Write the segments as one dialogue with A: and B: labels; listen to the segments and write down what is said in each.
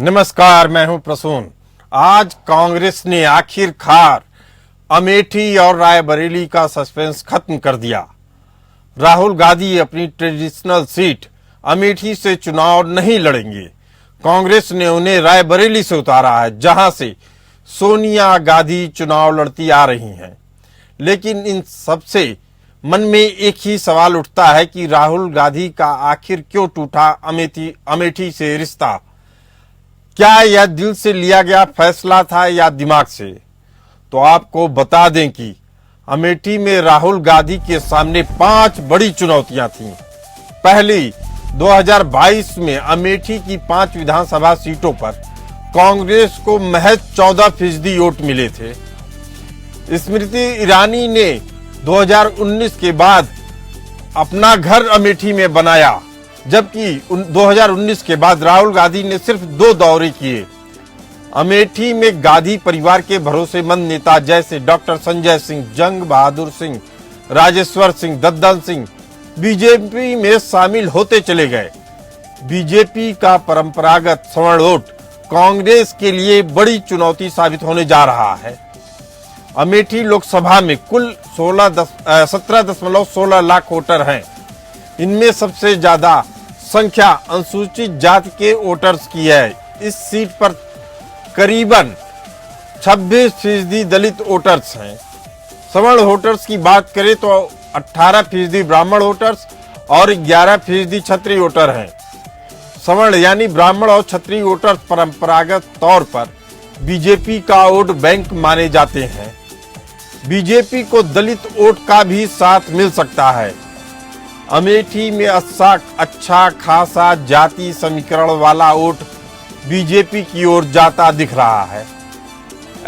A: नमस्कार, मैं हूं प्रसून। आज कांग्रेस ने आखिरकार अमेठी और रायबरेली का सस्पेंस खत्म कर दिया। राहुल गांधी अपनी ट्रेडिशनल सीट अमेठी से चुनाव नहीं लड़ेंगे। कांग्रेस ने उन्हें रायबरेली से उतारा है, जहां से सोनिया गांधी चुनाव लड़ती आ रही हैं। लेकिन इन सबसे मन में एक ही सवाल उठता है कि राहुल गांधी का आखिर क्यों टूटा अमेठी से रिश्ता? क्या यह दिल से लिया गया फैसला था या दिमाग से? तो आपको बता दें कि अमेठी में राहुल गांधी के सामने 5 बड़ी चुनौतियां थीं। पहली, 2022 में अमेठी की 5 विधानसभा सीटों पर कांग्रेस को महज 14% वोट मिले थे। स्मृति ईरानी ने 2019 के बाद अपना घर अमेठी में बनाया, जबकि 2019 के बाद राहुल गांधी ने सिर्फ 2 दौरे किए। अमेठी में गांधी परिवार के भरोसेमंद नेता जैसे डॉक्टर संजय सिंह, जंग बहादुर सिंह, राजेश्वर सिंह, दद्दन सिंह बीजेपी में शामिल होते चले गए। बीजेपी का परंपरागत स्वर्ण वोट कांग्रेस के लिए बड़ी चुनौती साबित होने जा रहा है। अमेठी लोकसभा में कुल 17.16 लाख वोटर हैं। इनमें सबसे ज्यादा संख्या अनुसूचित जाति के वोटर्स की है। इस सीट पर करीबन 26% दलित वोटर्स हैं। सवर्ण वोटर्स की बात करें तो 18% ब्राह्मण वोटर्स और 11% क्षत्रिय वोटर हैं। सवर्ण यानी ब्राह्मण और क्षत्रिय वोटर्स परंपरागत तौर पर बीजेपी का वोट बैंक माने जाते हैं। बीजेपी को दलित वोट का भी साथ मिल सकता है। अमेठी में अच्छा खासा जाति समीकरण वाला वोट बीजेपी की ओर जाता दिख रहा है।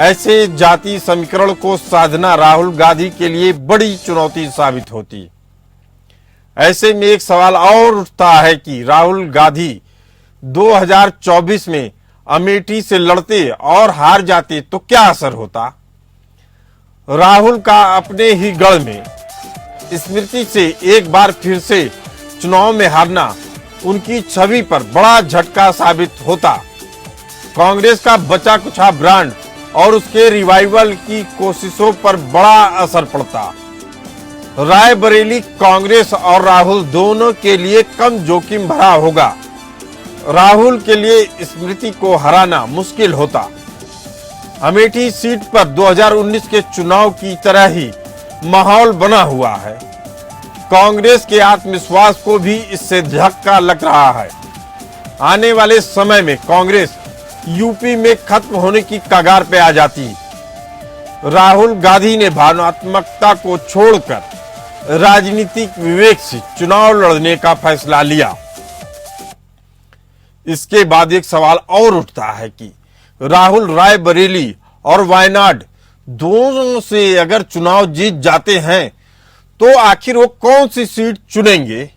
A: ऐसे जाति समीकरण को साधना राहुल गांधी के लिए बड़ी चुनौती साबित होती। ऐसे में एक सवाल और उठता है कि राहुल गांधी 2024 में अमेठी से लड़ते और हार जाते तो क्या असर होता? राहुल का अपने ही गढ़ में स्मृति से एक बार फिर से चुनाव में हारना उनकी छवि पर बड़ा झटका साबित होता। कांग्रेस का बचा कुचा ब्रांड और उसके रिवाइवल की कोशिशों पर बड़ा असर पड़ता। रायबरेली कांग्रेस और राहुल दोनों के लिए कम जोखिम भरा होगा। राहुल के लिए स्मृति को हराना मुश्किल होता। अमेठी सीट पर 2019 के चुनाव की तरह ही माहौल बना हुआ है। कांग्रेस के आत्मविश्वास को भी इससे धक्का लग रहा है। आने वाले समय में कांग्रेस यूपी में खत्म होने की कगार पे आ जाती। राहुल गांधी ने भावनात्मकता को छोड़कर राजनीतिक विवेक से चुनाव लड़ने का फैसला लिया। इसके बाद एक सवाल और उठता है कि राहुल रायबरेली और वायनाड दोनों से अगर चुनाव जीत जाते हैं तो आखिर वो कौन सी सीट चुनेंगे?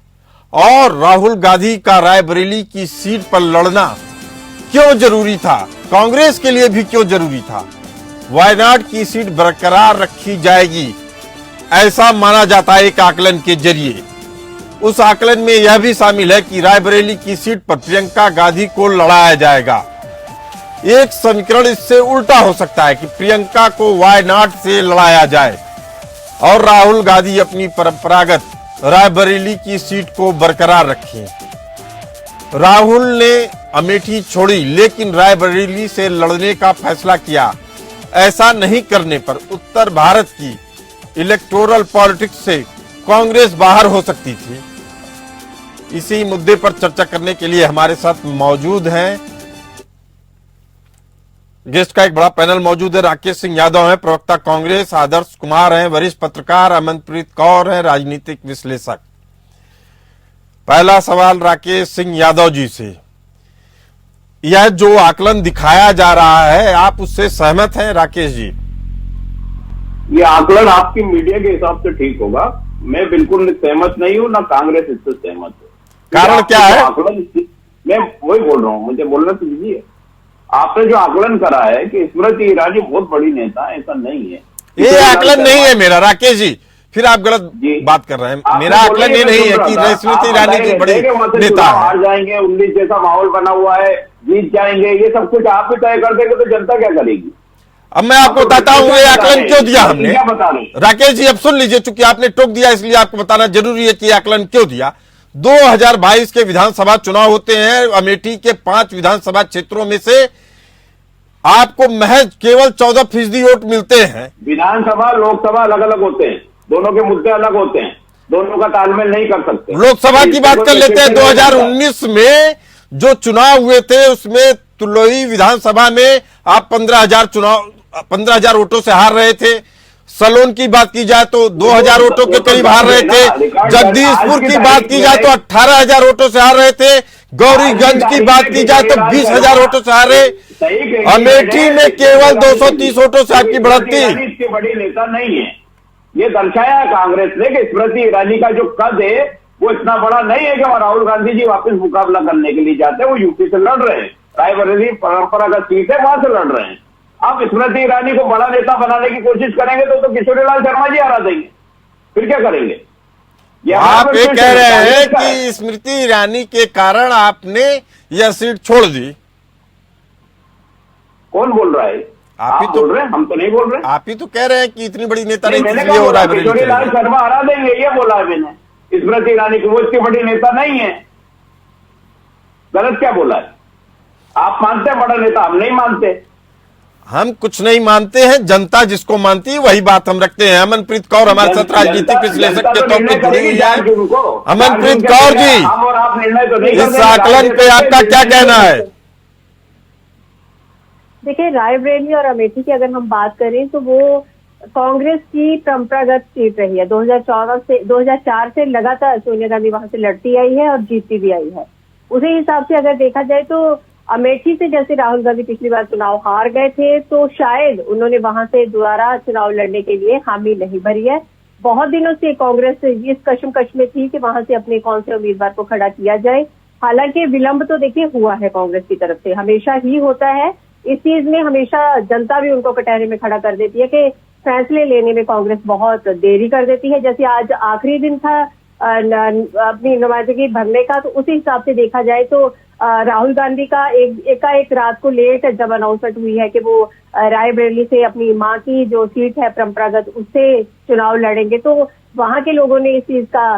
A: और राहुल गांधी का रायबरेली की सीट पर लड़ना क्यों जरूरी था? कांग्रेस के लिए भी क्यों जरूरी था? वायनाड की सीट बरकरार रखी जाएगी, ऐसा माना जाता है एक आकलन के जरिए। उस आकलन में यह भी शामिल है कि रायबरेली की सीट पर प्रियंका गांधी को लड़ाया जाएगा। एक समीकरण इससे उल्टा हो सकता है कि प्रियंका को वायनाड से लड़ाया जाए और राहुल गांधी अपनी परंपरागत रायबरेली की सीट को बरकरार रखें। राहुल ने अमेठी छोड़ी लेकिन रायबरेली से लड़ने का फैसला किया। ऐसा नहीं करने पर उत्तर भारत की इलेक्टोरल पॉलिटिक्स से कांग्रेस बाहर हो सकती थी। इसी मुद्दे पर चर्चा करने के लिए हमारे साथ मौजूद हैं गेस्ट का एक बड़ा पैनल मौजूद है। राकेश सिंह यादव हैं, प्रवक्ता कांग्रेस, आदर्श कुमार हैं, वरिष्ठ पत्रकार, अमनप्रीत कौर हैं, राजनीतिक विश्लेषक। पहला सवाल राकेश सिंह यादव जी से, यह जो आकलन दिखाया जा रहा है आप उससे सहमत हैं राकेश जी?
B: ये आकलन आपकी मीडिया के हिसाब से ठीक होगा, मैं बिल्कुल सहमत नहीं हूँ, ना कांग्रेस इससे सहमत है।
A: कारण क्या है?
B: आकलन मैं वही बोल रहा हूँ, मुझे बोलना तो दीजिए। आपने जो आकलन करा है कि स्मृति ईरानी बहुत बड़ी नेता, ऐसा नहीं है।
A: ये आकलन नहीं है मेरा राकेश जी, फिर आप गलत
B: जी।
A: बात कर रहे हैं।
B: आपने
A: मेरा आकलन
B: बोले
A: ये
B: मैं
A: नहीं है
B: सुन
A: कि
B: रहा था।
A: स्मृति
B: आप
A: ईरानी
B: बताए
A: की बड़ी
B: थे कि वहां से
A: नेता
B: चुनाव
A: है।
B: हार जाएंगे, 19 जैसा माहौल बना हुआ है, जीत जाएंगे, ये सब कुछ आप ही तय कर देंगे तो जनता क्या करेगी?
A: अब मैं आपको बताता हूं ये आकलन क्यों दिया हमने।
B: क्या बता रहे हैं?
A: राकेश जी अब सुन लीजिए, चूंकि आपने टोक दिया इसलिए आपको बताना जरूरी है कि आकलन क्यों दिया। 2022 के विधानसभा चुनाव होते हैं। अमेठी के 5 विधानसभा क्षेत्रों में से आपको महज केवल 14% वोट मिलते हैं।
B: विधानसभा लोकसभा अलग अलग होते हैं, दोनों के मुद्दे अलग होते हैं, दोनों का तालमेल नहीं कर सकते।
A: लोकसभा की बात कर लेते हैं। 2019 में जो चुनाव हुए थे उसमें तुलोई विधानसभा में आप 15,000 वोटों से हार रहे थे। सलोन की बात की जाए तो 2,000 वोटों के करीब हार रहे थे। जगदीशपुर की बात की जाए तो 18,000 वोटों से हार रहे थे। गौरीगंज की बात की जाए तो 20,000 वोटों से हार रहे। अमेठी में केवल 230 वोटों से आपकी बढ़ती।
B: इसकी बड़ी नेता नहीं है, ये दर्शाया है कांग्रेस ने कि स्मृति ईरानी का जो कद है वो इतना बड़ा नहीं है कि राहुल गांधी जी वापस मुकाबला करने के लिए जाते हैं। वो यूपी से लड़ रहे हैं, रायबरेली परंपरागत सीट है, वहां से लड़ रहे हैं। आप स्मृति ईरानी को बड़ा नेता बनाने की कोशिश करेंगे तो किशोरीलाल शर्मा जी हरा देंगे, फिर क्या करेंगे?
A: आप ये कह रहे हैं कि स्मृति ईरानी के कारण आपने यह सीट छोड़ दी।
B: कौन बोल रहा है?
A: आप ही तो
B: बोल रहे हैं, हम तो नहीं बोल रहे।
A: आप ही तो कह रहे हैं कि इतनी बड़ी नेता नहीं,
B: मैंने
A: इसलिए
B: कहा
A: हो रहा है।
B: किशोरीलाल शर्मा हरा देंगे ये बोला है मैंने। स्मृति ईरानी की वो इतनी बड़ी नेता नहीं है। गलत क्या बोला है? आप मानते हैं बड़ा नेता, हम नहीं मानते।
A: हम कुछ नहीं मानते हैं, जनता जिसको मानती है वही बात हम रखते हैं। अमनप्रीत कौर हमारे साथ राजनीतिक विश्लेषक के तौर पर जुड़ी हुई है। अमनप्रीत कौर जी,
B: हम और आप निर्णय तो नहीं
A: इस आकलन पे आपका क्या कहना है?
C: देखिए, रायबरेली और अमेठी की अगर हम बात करें तो वो कांग्रेस की परंपरागत सीट रही है। 2004 से लगातार सोनिया गांधी वहां से लड़ती आई है और जीतती भी आई है। उसी हिसाब से अगर देखा जाए तो अमेठी से जैसे राहुल गांधी पिछली बार चुनाव हार गए थे तो शायद उन्होंने वहां से दोबारा चुनाव लड़ने के लिए हामी नहीं भरी है। बहुत दिनों से कांग्रेस इस कश्मकश में थी कि वहां से अपने कौन से उम्मीदवार को खड़ा किया जाए। हालांकि विलंब तो देखिए हुआ है कांग्रेस की तरफ से, हमेशा ही होता है। इस चीज में हमेशा जनता भी उनको कटहरे में खड़ा कर देती है कि फैसले लेने में कांग्रेस बहुत देरी कर देती है। जैसे आज आखिरी दिन था अपनी नुमाइंदगी भरने का, तो उसी हिसाब से देखा जाए तो राहुल गांधी का एक रात को लेट जब अनाउंसमेंट हुई है कि वो रायबरेली से अपनी मां की जो सीट है परंपरागत उससे चुनाव लड़ेंगे, तो वहां के लोगों ने इस चीज का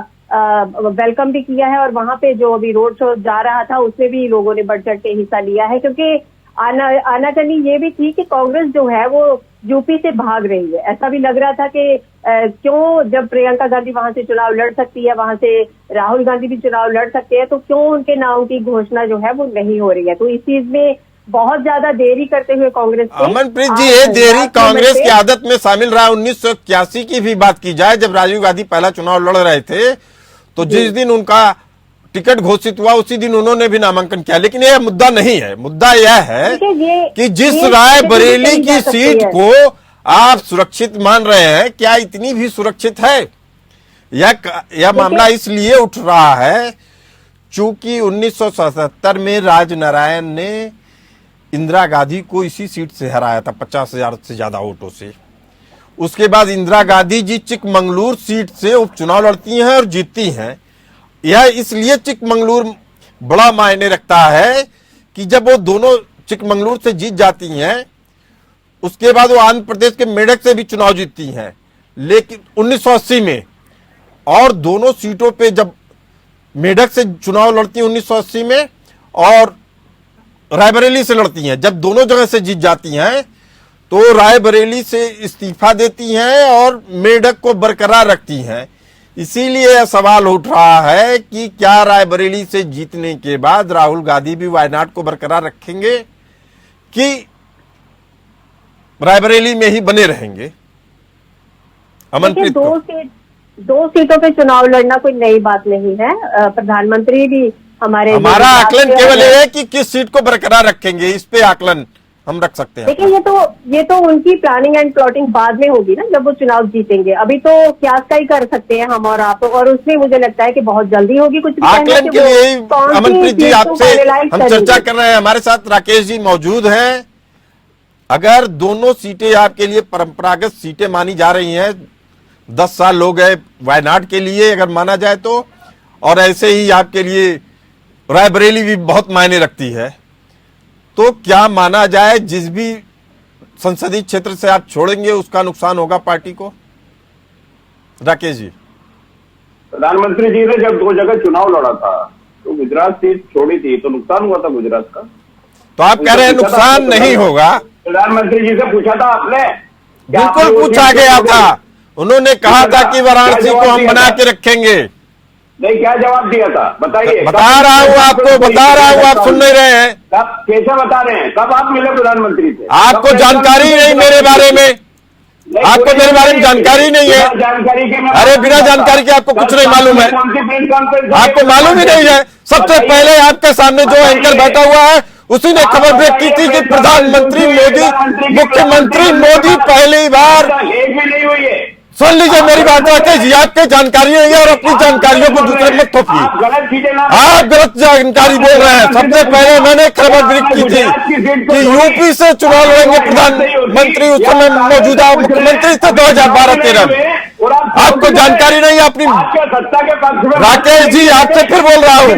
C: वेलकम भी किया है। और वहां पे जो अभी रोड शो जा रहा था उसमें भी लोगों ने बढ़ चढ़ के हिस्सा लिया है, क्योंकि आनाकानी ये भी थी कि कांग्रेस जो है वो यूपी से भाग रही है। ऐसा भी लग रहा था कि क्यों, जब प्रियंका गांधी वहां से चुनाव लड़ सकती है, वहां से राहुल गांधी भी चुनाव लड़ सकते हैं, तो क्यों उनके नाम की घोषणा जो है वो नहीं हो रही है। तो इस चीज में बहुत ज्यादा देरी करते हुए कांग्रेस,
A: अमनप्रीत जी, ये देरी कांग्रेस की आदत में शामिल रहा। 1981 की भी बात की जाए, जब राजीव गांधी पहला चुनाव लड़ रहे थे तो जिस दिन उनका टिकट घोषित हुआ उसी दिन उन्होंने भी नामांकन किया। लेकिन यह मुद्दा नहीं है। मुद्दा यह है कि जिस रायबरेली की सीट को आप सुरक्षित मान रहे हैं, क्या इतनी भी सुरक्षित है? यह मामला इसलिए उठ रहा है चूंकि 1977 में राजनारायण ने इंदिरा गांधी को इसी सीट से हराया था 50,000 से ज्यादा वोटों से। उसके बाद इंदिरा गांधी जी चिकमंगलुर सीट से उपचुनाव लड़ती हैं और जीतती हैं। यह इसलिए चिकमंगलुर बड़ा मायने रखता है कि जब वो दोनों चिकमंगलुर से जीत जाती हैं उसके बाद वो आंध्र प्रदेश के मेडक से भी चुनाव जीतती हैं, लेकिन 1980 में, और दोनों सीटों पे जब मेडक से चुनाव लड़ती हैं 1980 में और रायबरेली से लड़ती हैं, जब दोनों जगह से जीत जाती हैं तो रायबरेली से इस्तीफा देती हैं और मेडक को बरकरार रखती हैं। इसीलिए यह सवाल उठ रहा है कि क्या रायबरेली से जीतने के बाद राहुल गांधी भी वायनाड को बरकरार रखेंगे कि रायबरेली में ही बने रहेंगे? अमनप्रीत,
C: दो सीटों पे चुनाव लड़ना कोई नई बात नहीं है। प्रधानमंत्री भी
A: हमारा आकलन केवल ये है कि किस सीट को बरकरार रखेंगे, इस पे आकलन हम रख सकते हैं।
C: देखिए, ये तो उनकी प्लानिंग एंड प्लॉटिंग बाद में होगी ना, जब वो चुनाव जीतेंगे। अभी तो क्या ही कर सकते हैं हम और आप, और उसमें मुझे लगता है कि बहुत जल्दी होगी कुछ भी
A: आकलन के लिए। अमनप्रीत जी, आपसे हम चर्चा कर रहे हैं, हमारे साथ राकेश जी मौजूद हैं। अगर दोनों सीटें आपके लिए परंपरागत सीटें मानी जा रही हैं 10 साल हो गए वायनाड के लिए अगर माना जाए तो, और ऐसे ही आपके लिए रायबरेली भी बहुत मायने रखती है। तो क्या माना जाए जिस भी संसदीय क्षेत्र से आप छोड़ेंगे उसका नुकसान होगा पार्टी को? राकेश जी,
B: प्रधानमंत्री जी ने जब 2 जगह चुनाव लड़ा था तो गुजरात सीट छोड़ी थी, तो नुकसान हुआ था गुजरात का।
A: तो आप कह रहे हैं नुकसान नहीं होगा?
B: प्रधानमंत्री जी से पूछा था आपने?
A: बिल्कुल पूछा गया था, उन्होंने कहा था कि वाराणसी को हम बना के रखेंगे।
B: नहीं, क्या जवाब दिया था बताइए?
A: बता रहा हूँ आपको, बता रहा हूँ, आप सुन नहीं रहे हैं।
B: कब, कैसे बता रहे हैं? कब आप मिले प्रधानमंत्री से?
A: आपको जानकारी नहीं मेरे बारे में, आपको मेरे बारे में जानकारी नहीं है।
B: जानकारी के
A: अरे बिना जानकारी के आपको कुछ नहीं मालूम है, आपको मालूम ही नहीं है। सबसे पहले आपके सामने जो एंकर बैठा हुआ है उसी ने खबर ब्रेक की थी कि प्रधानमंत्री मोदी, मुख्यमंत्री मोदी पहली बार,
B: एक भी नहीं हुई है।
A: सुन लीजिए मेरी बात, राकेश जी आपके जानकारी नहीं है और अपनी जानकारियों को दूसरे मत थोपिए। आप गलत जानकारी बोल रहे हैं। सबसे पहले मैंने खबर ब्रेक की थी कि यूपी से चुनाव लड़ेंगे प्रधानमंत्री, उस समय मौजूदा मुख्यमंत्री थे 2012-13 में। आपको जानकारी नहीं है अपनी। राकेश जी आपसे फिर बोल रहा हूँ,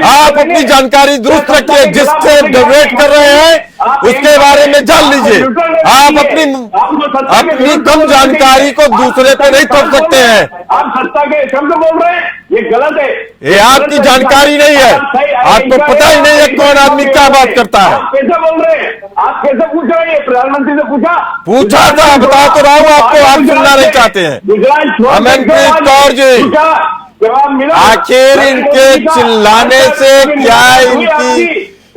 A: आप अपनी जानकारी दुरुस्त रखिए, जिससे डिबेट कर रहे हैं उसके बारे में जान लीजिए। आप अपनी कम जानकारी को दूसरे पे नहीं थोप सकते हैं।
B: आप सत्ता के शब्द बोल रहे हैं, ये गलत है।
A: ये आपकी जानकारी नहीं है, आपको पता ही नहीं है कौन आदमी क्या बात करता है।
B: आप कैसे बोल रहे हैं? आप कैसे पूछ रहे हैं? प्रधानमंत्री से
A: पूछा था, बता तो रहा हूँ आपको, आप सुनना नहीं चाहते हैं। अमनप्रीत कौर जी,
B: जवाब मिला?
A: आखिर इनके चिल्लाने से क्या इनकी,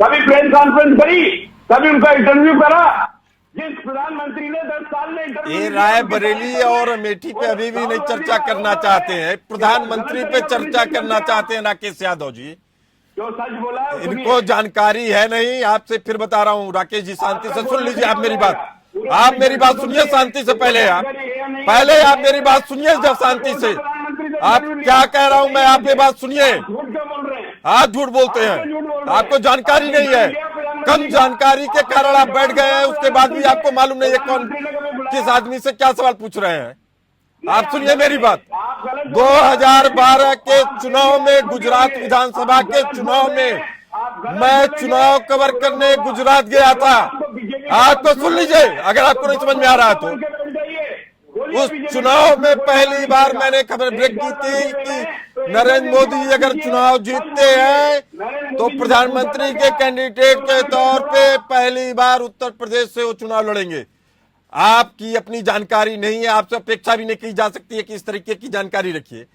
B: कभी प्रेस कॉन्फ्रेंस करी, कभी उनका इंटरव्यू करा? जिस प्रधानमंत्री ने 10 साल में इंटरव्यू,
A: ये रायबरेली और अमेठी पे अभी भी नहीं चर्चा करना चाहते हैं, प्रधानमंत्री पे चर्चा करना चाहते हैं राकेश यादव जी।
B: जो सच बोला
A: इनको जानकारी है नहीं। आपसे फिर बता रहा हूँ राकेश जी, शांति से सुन लीजिए आप मेरी बात, आप मेरी बात सुनिए शांति से। पहले आप मेरी बात सुनिए जब शांति से। आप क्या कह रहा हूँ मैं, आप ये बात सुनिए। आप झूठ बोलते हैं, आपको जानकारी नहीं है, कम जानकारी के कारण आप बैठ गए हैं, उसके बाद भी आपको मालूम नहीं है कौन किस आदमी से क्या सवाल पूछ रहे हैं। आप सुनिए मेरी बात। 2012 के चुनाव में, गुजरात विधानसभा के चुनाव में मैं चुनाव कवर करने गुजरात गया था। आपको सुन लीजिए अगर आपको नहीं समझ में आ रहा है तो। उस चुनाव में पहली बार मैंने खबर ब्रेक की थी कि नरेंद्र मोदी अगर चुनाव जीतते हैं तो प्रधानमंत्री के कैंडिडेट के तौर पे पहली बार उत्तर प्रदेश से वो चुनाव लड़ेंगे। आपकी अपनी जानकारी नहीं है, आपसे अपेक्षा भी नहीं की जा सकती है कि इस तरीके की जानकारी रखिए।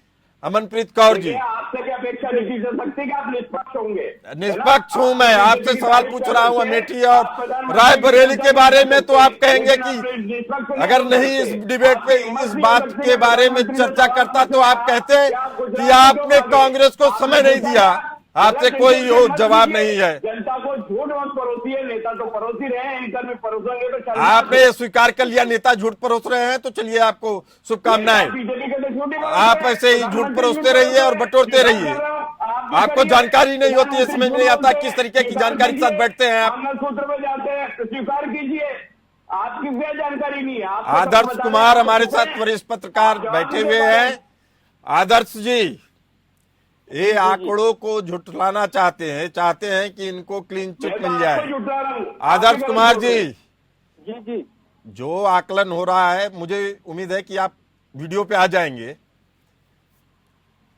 A: अमनप्रीत कौर जी,
B: आपसे क्या अपेक्षा नहीं की जा सकती कि आप निष्पक्ष होंगे?
A: निष्पक्ष हूं मैं, आपसे सवाल पूछ रहा हूं अमेठी और रायबरेली के बारे में, तो आप कहेंगे कि अगर नहीं इस डिबेट पे इस बात के बारे में चर्चा करता तो आप कहते कि आपने कांग्रेस को समय नहीं दिया। आपसे कोई जवाब नहीं है।
B: जनता को झूठ मत परोसी है, नेता तो परोसी रहे हैं, इनकर में परोसेंगे तो
A: आपने ये स्वीकार कर लिया नेता झूठ परोस रहे हैं, तो चलिए आपको शुभकामनाएं। आप ऐसे ही झूठ परोसते रहिए और बटोरते रहिए। आपको जानकारी नहीं होती है, समझ में नहीं आता किस तरीके की जानकारी के साथ बैठते हैं आप।
B: सूत्र में जाते हैं तो स्वीकार कीजिए, आपकी क्या जानकारी नहीं है।
A: आदर्श कुमार हमारे साथ वरिष्ठ पत्रकार बैठे हुए हैं। आदर्श जी, ये आंकड़ों को झुठलाना चाहते हैं कि इनको क्लीन चिट मिल जाए। आदर्श कुमार जी,
D: जी
A: जो आकलन हो रहा है, मुझे उम्मीद है कि आप वीडियो पे आ जाएंगे।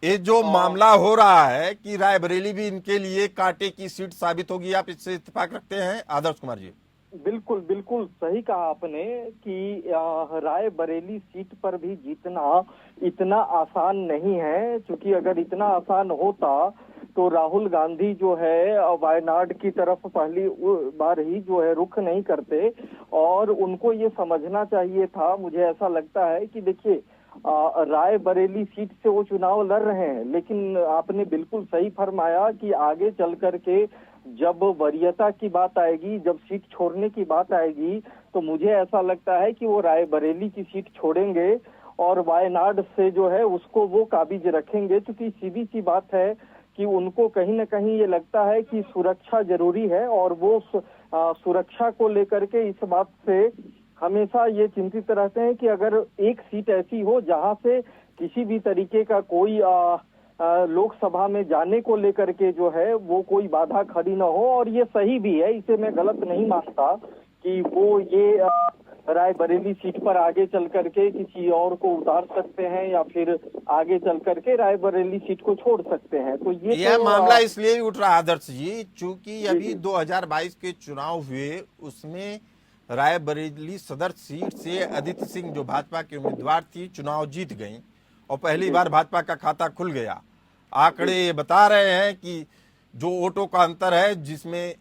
A: ये जो मामला हो रहा है कि रायबरेली भी इनके लिए कांटे की सीट साबित होगी, आप इससे इत्तेफाक रखते हैं आदर्श कुमार जी?
D: बिल्कुल बिल्कुल सही कहा आपने कि रायबरेली सीट पर भी जीतना इतना आसान नहीं है, क्योंकि अगर इतना आसान होता तो राहुल गांधी जो है वायनाड की तरफ पहली बार ही जो है रुख नहीं करते, और उनको ये समझना चाहिए था। मुझे ऐसा लगता है कि देखिए रायबरेली सीट से वो चुनाव लड़ रहे हैं, लेकिन आपने बिल्कुल सही फरमाया कि आगे चल करके जब वरीयता की बात आएगी, जब सीट छोड़ने की बात आएगी, तो मुझे ऐसा लगता है कि वो रायबरेली की सीट छोड़ेंगे और वायनाड से जो है उसको वो काबिज रखेंगे, क्योंकि सीधी सी बात है कि उनको कहीं ना कहीं ये लगता है कि सुरक्षा जरूरी है, और वो सुरक्षा को लेकर के इस बात से हमेशा ये चिंतित रहते हैं कि अगर एक सीट ऐसी हो जहां से किसी भी तरीके का कोई लोकसभा में जाने को लेकर के जो है वो कोई बाधा खड़ी न हो, और ये सही भी है, इसे मैं गलत नहीं मानता कि वो ये रायबरेली सीट पर आगे चल करके किसी और को उतार सकते हैं या फिर आगे चल करके रायबरेली सीट को छोड़ सकते हैं। तो
A: यह
D: तो,
A: मामला इसलिए भी उठ रहा है आदर्श जी, चूंकि अभी 2022 के चुनाव हुए, उसमें रायबरेली सदर सीट से अदिति सिंह जो भाजपा की उम्मीदवार थी चुनाव जीत गई और पहली बार भाजपा का खाता खुल गया। आंकड़े ये बता रहे हैं कि जो वोटों का अंतर है, जिसमें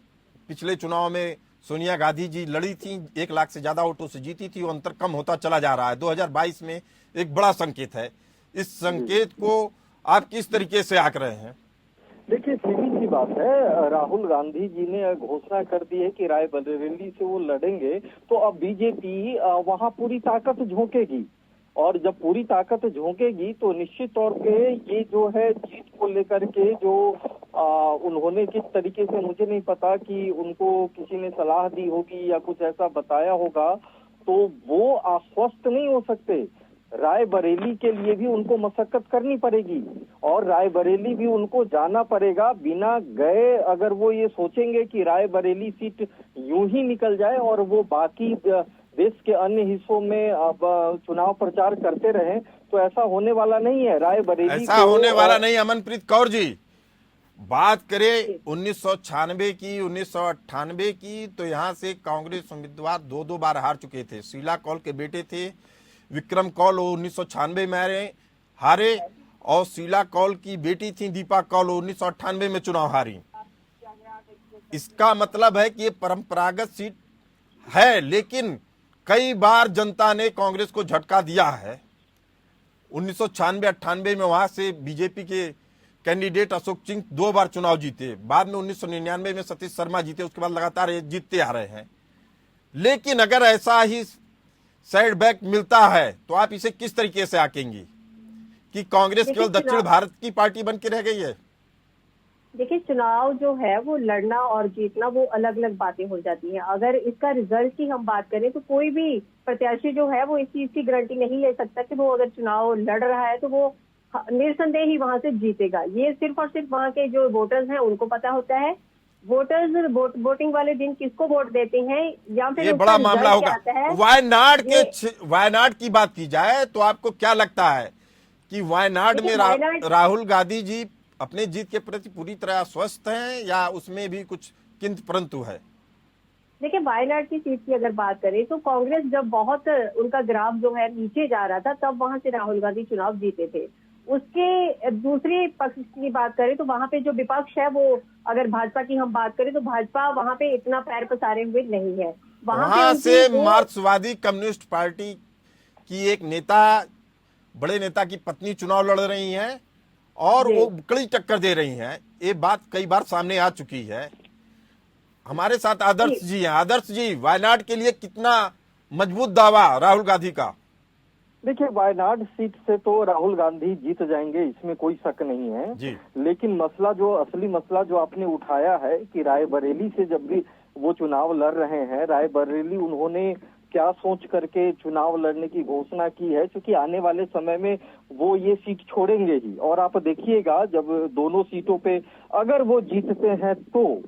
A: पिछले चुनाव में सोनिया गांधी जी लड़ी थी, 1 लाख से ज्यादा वोटों से जीती थी, वो अंतर कम होता चला जा रहा है। 2022 में एक बड़ा संकेत है। इस संकेत को आप किस तरीके से आंक रहे हैं?
D: देखिए, सीधी सी बात है, राहुल गांधी जी ने घोषणा कर दी है कि रायबरेली से वो लड़ेंगे, तो अब बीजेपी वहां पूरी ताकत झोंकेगी, और जब पूरी ताकत झोंकेगी तो निश्चित तौर पे ये जो है जीत को लेकर के जो उन्होंने किस तरीके से, मुझे नहीं पता कि उनको किसी ने सलाह दी होगी या कुछ ऐसा बताया होगा, तो वो आश्वस्त नहीं हो सकते। रायबरेली के लिए भी उनको मशक्कत करनी पड़ेगी और रायबरेली भी उनको जाना पड़ेगा। बिना गए अगर वो ये सोचेंगे कि रायबरेली सीट यूं ही निकल जाए और वो बाकी देश के अन्य हिस्सों में अब चुनाव प्रचार करते रहें, तो ऐसा होने वाला नहीं है। रायबरेली
A: ऐसा होने वाला नहीं। अमनप्रीत कौर जी, बात करें 1996 की, 1998 की, तो यहाँ से कांग्रेस उम्मीदवार 2 बार हार चुके थे। शीला कौल के बेटे थे विक्रम कौल, वो 1996 में हारे, और शीला कौल की बेटी थी दीपा कौल, 1998 में चुनाव हारी। इसका मतलब है कि ये परंपरागत सीट है, लेकिन कई बार जनता ने कांग्रेस को झटका दिया है। 1996-98 में वहां से बीजेपी के कैंडिडेट अशोक सिंह 2 बार चुनाव जीते, बाद में 1999 में सतीश शर्मा जीते, उसके बाद लगातार ये जीतते आ रहे हैं। लेकिन अगर ऐसा ही सेटबैक मिलता है तो आप इसे किस तरीके से आंकेंगी कि कांग्रेस केवल दक्षिण भारत की पार्टी बन के रह गई है?
C: देखिए, चुनाव जो है वो लड़ना और जीतना वो अलग अलग बातें हो जाती हैं। अगर इसका रिजल्ट की हम बात करें तो कोई भी प्रत्याशी जो है वो इस चीज की गारंटी नहीं ले सकता कि वो अगर चुनाव लड़ रहा है तो वो निरसंदेह ही वहां से जीतेगा। ये सिर्फ और सिर्फ वहां के जो वोटर्स हैं उनको पता होता है। वोटर्स वोटिंग वाले दिन किसको वोट देते हैं या फिर
A: ये बड़ा मामला होगा। वायनाड की बात की जाए तो आपको क्या लगता है कि वायनाड में राहुल गांधी जी अपने जीत के प्रति पूरी तरह स्वस्थ हैं या उसमें भी कुछ किंतु परंतु है?
C: देखिए, वायनाड की सीट की अगर बात करें तो कांग्रेस जब बहुत उनका ग्राफ जो है नीचे जा रहा था तब वहां से राहुल गांधी चुनाव जीते थे। उसके दूसरे पक्ष की बात करें तो वहां पे जो विपक्ष है वो, अगर भाजपा की हम बात करें तो भाजपा वहां पे इतना पैर पसारे हुए नहीं है।
A: वहां से मार्क्सवादी कम्युनिस्ट पार्टी की एक नेता, बड़े नेता की पत्नी चुनाव लड़ रही हैं और वो कड़ी टक्कर दे रही हैं। ये बात कई बार सामने आ चुकी है। हमारे साथ आदर्श जी हैं। आदर्श जी, वायनाड के लिए कितना मजबूत दावा राहुल गांधी का?
D: देखिए, वायनाड सीट से तो राहुल गांधी जीत जाएंगे, इसमें कोई शक नहीं है
A: जी।
D: लेकिन मसला जो, असली मसला जो आपने उठाया है कि रायबरेली से जब भी वो चुनाव लड़ रहे हैं, रायबरेली उन्होंने क्या सोच करके चुनाव लड़ने की घोषणा की है, क्योंकि आने वाले समय में वो ये सीट छोड़ेंगे ही। और आप देखिएगा जब दोनों सीटों पे अगर वो जीतते हैं तो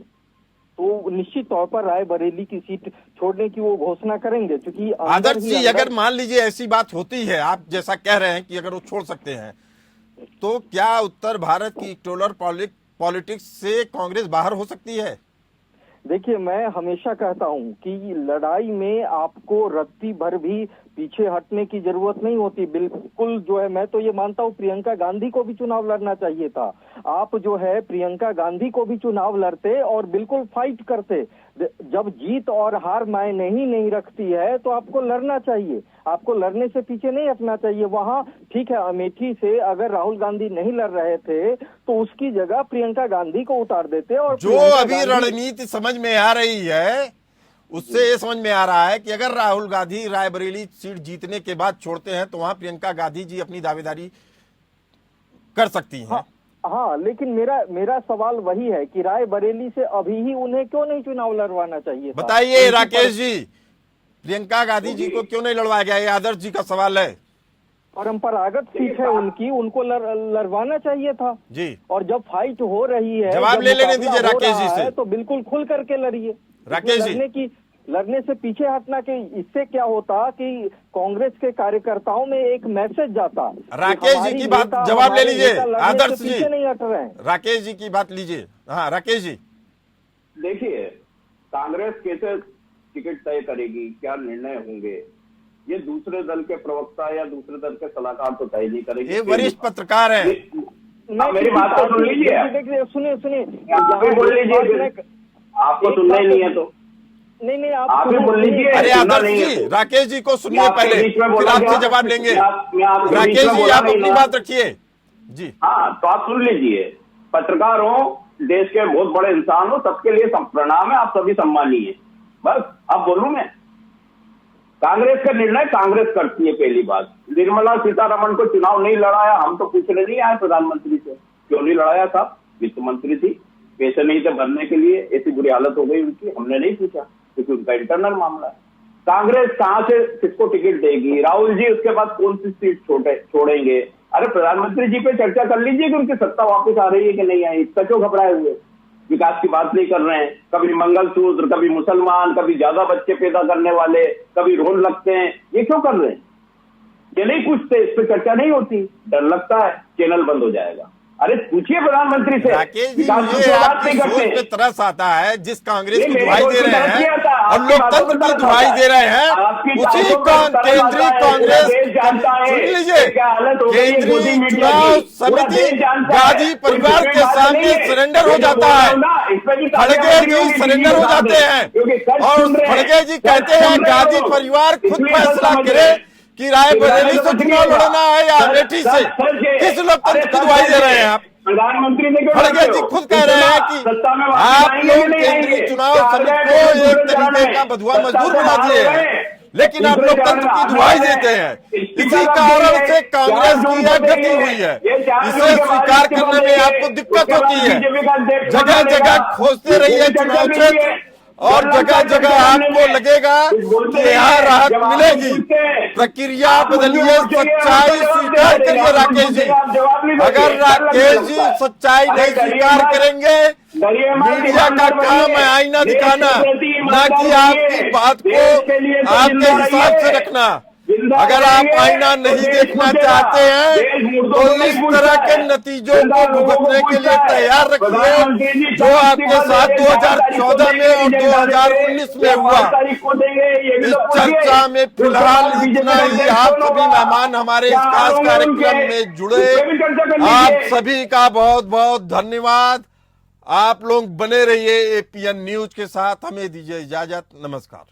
D: निश्चित तौर पर रायबरेली की सीट छोड़ने की वो घोषणा करेंगे, क्योंकि
A: आदर्श जी, अगर मान लीजिए ऐसी बात होती है, आप जैसा कह रहे हैं कि अगर वो छोड़ सकते हैं, तो क्या उत्तर भारत की इलेक्टोरल पॉलिटिक्स से कांग्रेस बाहर हो सकती है?
D: देखिए, मैं हमेशा कहता हूं कि लड़ाई में आपको रत्ती भर भी पीछे हटने की जरूरत नहीं होती। बिल्कुल जो है, मैं तो ये मानता हूँ प्रियंका गांधी को भी चुनाव लड़ना चाहिए था। आप जो है प्रियंका गांधी को भी चुनाव लड़ते और बिल्कुल फाइट करते। जब जीत और हार मायने ही नहीं रखती है तो आपको लड़ना चाहिए, आपको लड़ने से पीछे नहीं हटना चाहिए। वहां ठीक है, अमेठी से अगर राहुल गांधी नहीं लड़ रहे थे तो उसकी जगह प्रियंका गांधी को उतार देते। और
A: जो अभी रणनीति समझ में आ रही है उससे ये समझ में आ रहा है कि अगर राहुल गांधी रायबरेली सीट जीतने के बाद छोड़ते हैं तो वहां प्रियंका गांधी जी अपनी दावेदारी कर सकती हैं।
D: हाँ, लेकिन मेरा सवाल वही है कि रायबरेली से अभी ही उन्हें क्यों नहीं चुनाव लड़वाना चाहिए था?
A: बताइए राकेश जी। प्रियंका गांधी जी को क्यों नहीं लड़वाया गया? ये आदर्श जी का सवाल है
D: परंपरागत सीट है उनकी, उनको लड़वाना चाहिए था
A: जी।
D: और जब फाइट हो रही है,
A: जवाब
D: जब
A: ले लेने
D: मुकाबला
A: दीजिए
D: हो
A: राकेश जी
D: रहा
A: से।
D: है, तो बिल्कुल खुल करके लड़िए।
A: राकेश जी।
D: लड़ने से पीछे हटना के इससे क्या होता कि कांग्रेस के कार्यकर्ताओं में एक मैसेज जाता।
A: राकेश जी की बात जवाब ले लीजिए आदर्श जी,
D: पीछे नहीं हट रहे हैं।
A: राकेश जी की बात लीजिए। हाँ राकेश जी,
B: देखिए, कांग्रेस कैसे टिकट तय करेगी, क्या निर्णय होंगे, ये दूसरे दल के प्रवक्ता या दूसरे दल के सलाहकार तो तय नहीं करेंगे।
A: ये वरिष्ठ पत्रकार है।
B: मेरी बात तो सुन लीजिए,
D: सुनिए
B: आप भी बोल लीजिए, आपको सुनना ही नहीं है तो
D: नहीं
B: आप भी बोल लीजिए।
A: अरे
B: सुनना
A: आदर्श
B: नहीं है
A: जी,
B: तो।
A: राकेश जी को सुनिए पहले,
B: बीच में
A: फिर
B: बोला
A: आपसे
B: क्या?
A: जवाब लेंगे।
B: मैं आपके बीच
A: राकेश
B: में
A: जी
B: बोला
A: आप
B: नहीं
A: अपनी
B: ना।
A: बात रखिए जी।
B: हाँ, तो आप सुन लीजिए। पत्रकार हो, देश के बहुत बड़े इंसान हो, सबके लिए प्रणाम है, आप सभी सम्मानीय है। बस अब बोलूं मैं, कांग्रेस का निर्णय कांग्रेस करती है। पहली बात, निर्मला सीतारमण को चुनाव नहीं लड़ाया, हम तो पूछने नहीं आए प्रधानमंत्री से, क्यों नहीं लड़ाया साहब? वित्त मंत्री थी, पैसे नहीं थे भरने के लिए, ऐसी बुरी हालत हो गई उनकी, हमने नहीं पूछा क्योंकि उनका इंटरनल मामला है। कांग्रेस कहां से किसको टिकट देगी? राहुल जी उसके बाद कौन सी सीट छोड़ेंगे? अरे प्रधानमंत्री जी पे चर्चा कर लीजिए कि उनकी सत्ता वापस आ रही है कि नहीं आई। इसका क्यों घबराए हुए? विकास की बात नहीं कर रहे हैं। कभी मंगलसूत्र, कभी मुसलमान, कभी ज्यादा बच्चे पैदा करने वाले, कभी रोन लगते हैं, ये क्यों कर रहे हैं? ये नहीं पूछते, इस पर चर्चा नहीं होती, डर लगता है चैनल बंद हो जाएगा। अरे पूछिए प्रधानमंत्री से।
A: राकेश जी,
B: विकास की
A: मुझे
B: क्यों बात
A: आपकी
B: नहीं
A: सोच
B: करते?
A: पे तरस आता है। जिस कांग्रेस
B: ये
A: की
B: मेरी
A: दुहाई
B: सोच
A: दे
B: पे
A: रहे
B: तरस नहीं
A: हैं
B: आता,
A: और
B: आपकी बातों
A: लोकतंत्र
B: पे
A: की
B: तरस
A: दुहाई
B: आता
A: दे रहे हैं,
B: आपकी
A: उसी
B: बातों पे तरस
A: केंद्रीय
B: आता है।
A: कांग्रेस,
B: पूरा देश जानता है
A: सुन लीजिए,
B: क्या हालत हो गई है मोदी
A: केंद्रीय
B: मीडिया
A: चुनाव
B: की। पूरा
A: समिति
B: देश जानता है।
A: गांधी
B: कोई
A: परिवार
B: दूसरी
A: के
B: बात
A: सामने
B: नहीं है।
A: सरेंडर हो
B: ये जो
A: जाता
B: बोल रहा
A: है।
B: हूं ना, इस पे भी
A: खड़गे जी सरेंडर हो जाते हैं और खड़गे जी कहते हैं गांधी परिवार खुद फैसला करे कि रायबरेली से चुनाव लड़ना है या अमेठी से। किस लोकतंत्र की दुहाई दे रहे हैं आप?
B: प्रधानमंत्री ने क्यों
A: खड़गे जी खुद कह रहे हैं कि आप लोग केंद्रीय चुनाव समिति को एक तरीके का बधुआ मजदूर बना दिए हैं, लेकिन आप लोकतंत्र की दुहाई देते हैं। इसी कारण से कांग्रेस की यह गति हुई है। इसे स्वीकार करने में आपको दिक्कत होती है। जगह जगह खोजते रहिए चुनाव क्षेत्र और जगह जगह आपको लगेगा कि यहाँ राहत मिलेगी। प्रक्रिया बदलिए, सच्चाई स्वीकार करिए राकेश जी। अगर राकेश जी सच्चाई नहीं स्वीकार करेंगे, मीडिया का काम है आईना दिखाना, ना कि आपकी बात को आपके हिसाब से रखना। अगर आप आईना नहीं देखना चाहते हैं तो इस तरह के नतीजों को भुगतने के लिए तैयार रखिए जो आपके साथ 2014 में और 2019 में हुआ। इस चर्चा में फिलहाल इतना ही। आप सभी मेहमान हमारे इस खास कार्यक्रम में जुड़े, आप सभी का बहुत बहुत धन्यवाद। आप लोग बने रहिए एपीएन न्यूज के साथ। हमें दीजिए इजाजत। नमस्कार।